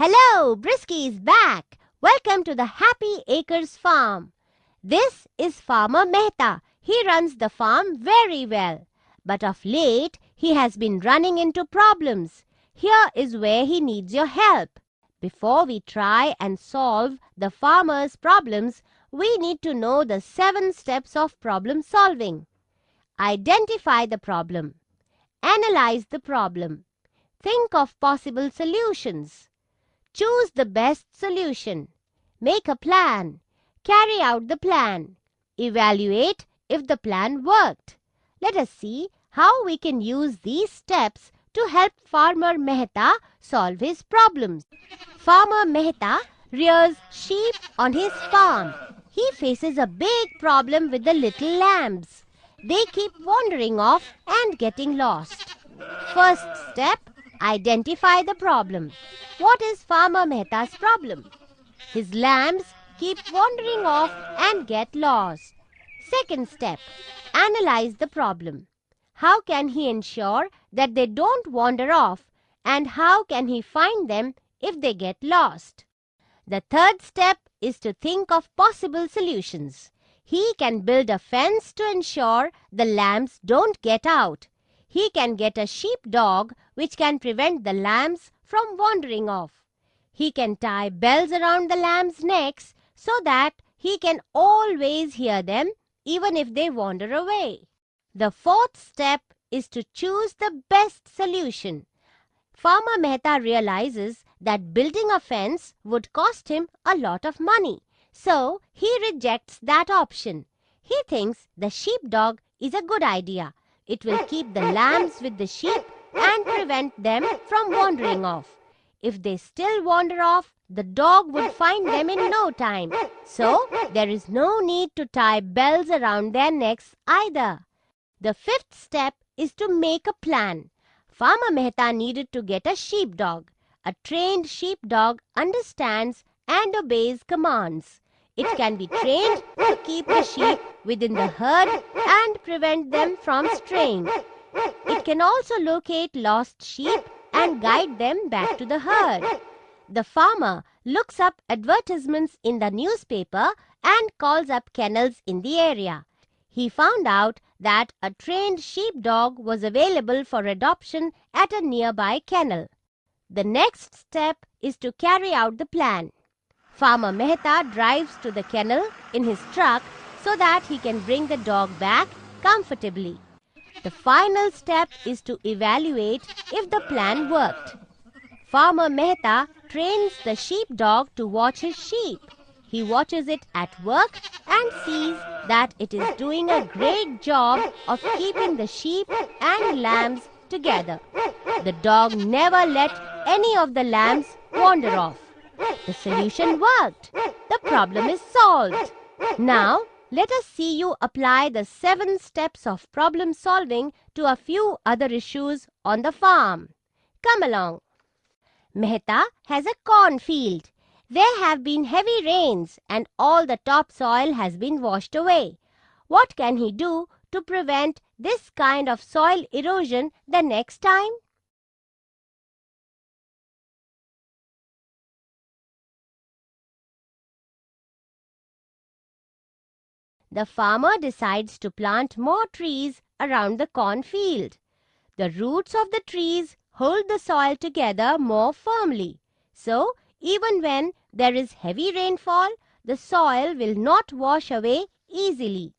Hello, Brisky is back. Welcome to the Happy Acres farm. This is Farmer Mehta. He runs the farm very well. But of late, he has been running into problems. Here is where he needs your help. Before we try and solve the farmer's problems, we need to know the 7 steps of problem solving. Identify the problem. Analyze the problem. Think of possible solutions. Choose the best solution. Make a plan. Carry out the plan. Evaluate if the plan worked. Let us see how we can use these steps to help Farmer Mehta solve his problems. Farmer Mehta rears sheep on his farm. He faces a big problem with the little lambs. They keep wandering off and getting lost. First step, identify the problem. What is Farmer Mehta's problem? His lambs keep wandering off and get lost. Second step, analyze the problem. How can he ensure that they don't wander off, and how can he find them if they get lost? The third step is to think of possible solutions. He can build a fence to ensure the lambs don't get out. He can get a sheepdog which can prevent the lambs from wandering off. He can tie bells around the lambs' necks so that he can always hear them even if they wander away. The fourth step is to choose the best solution. Farmer Mehta realizes that building a fence would cost him a lot of money, so he rejects that option. He thinks the sheepdog is a good idea. It will keep the lambs with the sheep and prevent them from wandering off. If they still wander off, the dog would find them in no time. So, there is no need to tie bells around their necks either. The fifth step is to make a plan. Farmer Mehta needed to get a sheepdog. A trained sheepdog understands and obeys commands. It can be trained to keep the sheep within the herd and prevent them from straying. It can also locate lost sheep and guide them back to the herd. The farmer looks up advertisements in the newspaper and calls up kennels in the area. He found out that a trained sheepdog was available for adoption at a nearby kennel. The next step is to carry out the plan. Farmer Mehta drives to the kennel in his truck so that he can bring the dog back comfortably. The final step is to evaluate if the plan worked. Farmer Mehta trains the sheepdog to watch his sheep. He watches it at work and sees that it is doing a great job of keeping the sheep and lambs together. The dog never let any of the lambs wander off. The solution worked. The problem is solved. Now, let us see you apply the 7 steps of problem solving to a few other issues on the farm. Come along. Mehta has a cornfield. There have been heavy rains and all the topsoil has been washed away. What can he do to prevent this kind of soil erosion the next time? The farmer decides to plant more trees around the cornfield. The roots of the trees hold the soil together more firmly. So, even when there is heavy rainfall, the soil will not wash away easily.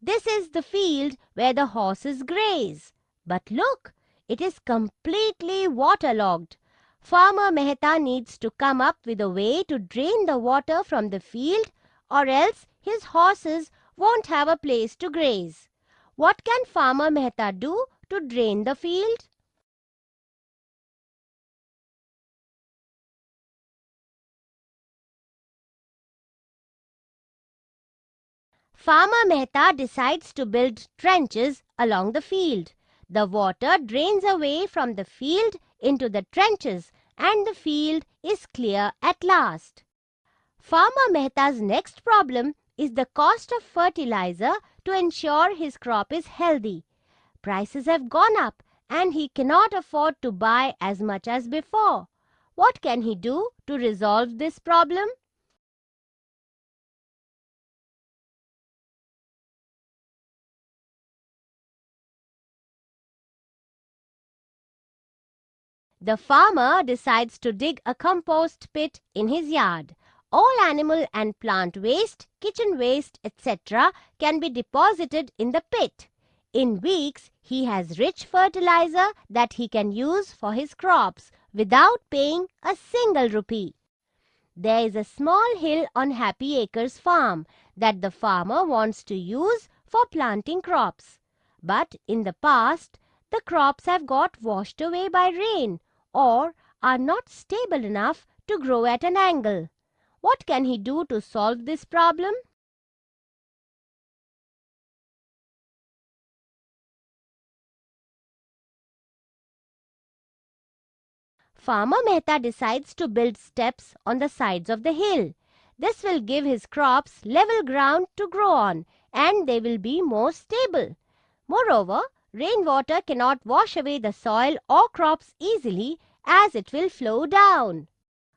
This is the field where the horses graze. But look, it is completely waterlogged. Farmer Mehta needs to come up with a way to drain the water from the field, or else his horses won't have a place to graze. What can Farmer Mehta do to drain the field? Farmer Mehta decides to build trenches along the field. The water drains away from the field into the trenches and the field is clear at last. Farmer Mehta's next problem is the cost of fertilizer to ensure his crop is healthy. Prices have gone up and he cannot afford to buy as much as before. What can he do to resolve this problem? The farmer decides to dig a compost pit in his yard. All animal and plant waste, kitchen waste, etc. can be deposited in the pit. In weeks, he has rich fertilizer that he can use for his crops without paying a single rupee. There is a small hill on Happy Acres farm that the farmer wants to use for planting crops. But in the past, the crops have got washed away by rain or are not stable enough to grow at an angle. What can he do to solve this problem? Farmer Mehta decides to build steps on the sides of the hill. This will give his crops level ground to grow on and they will be more stable. Moreover, rainwater cannot wash away the soil or crops easily as it will flow down.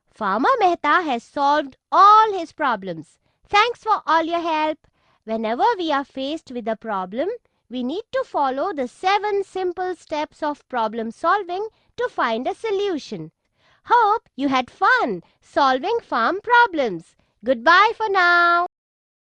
Farmer Mehta has solved all his problems. Thanks for all your help. Whenever we are faced with a problem, we need to follow the 7 simple steps of problem solving to find a solution. Hope you had fun solving farm problems. Goodbye for now.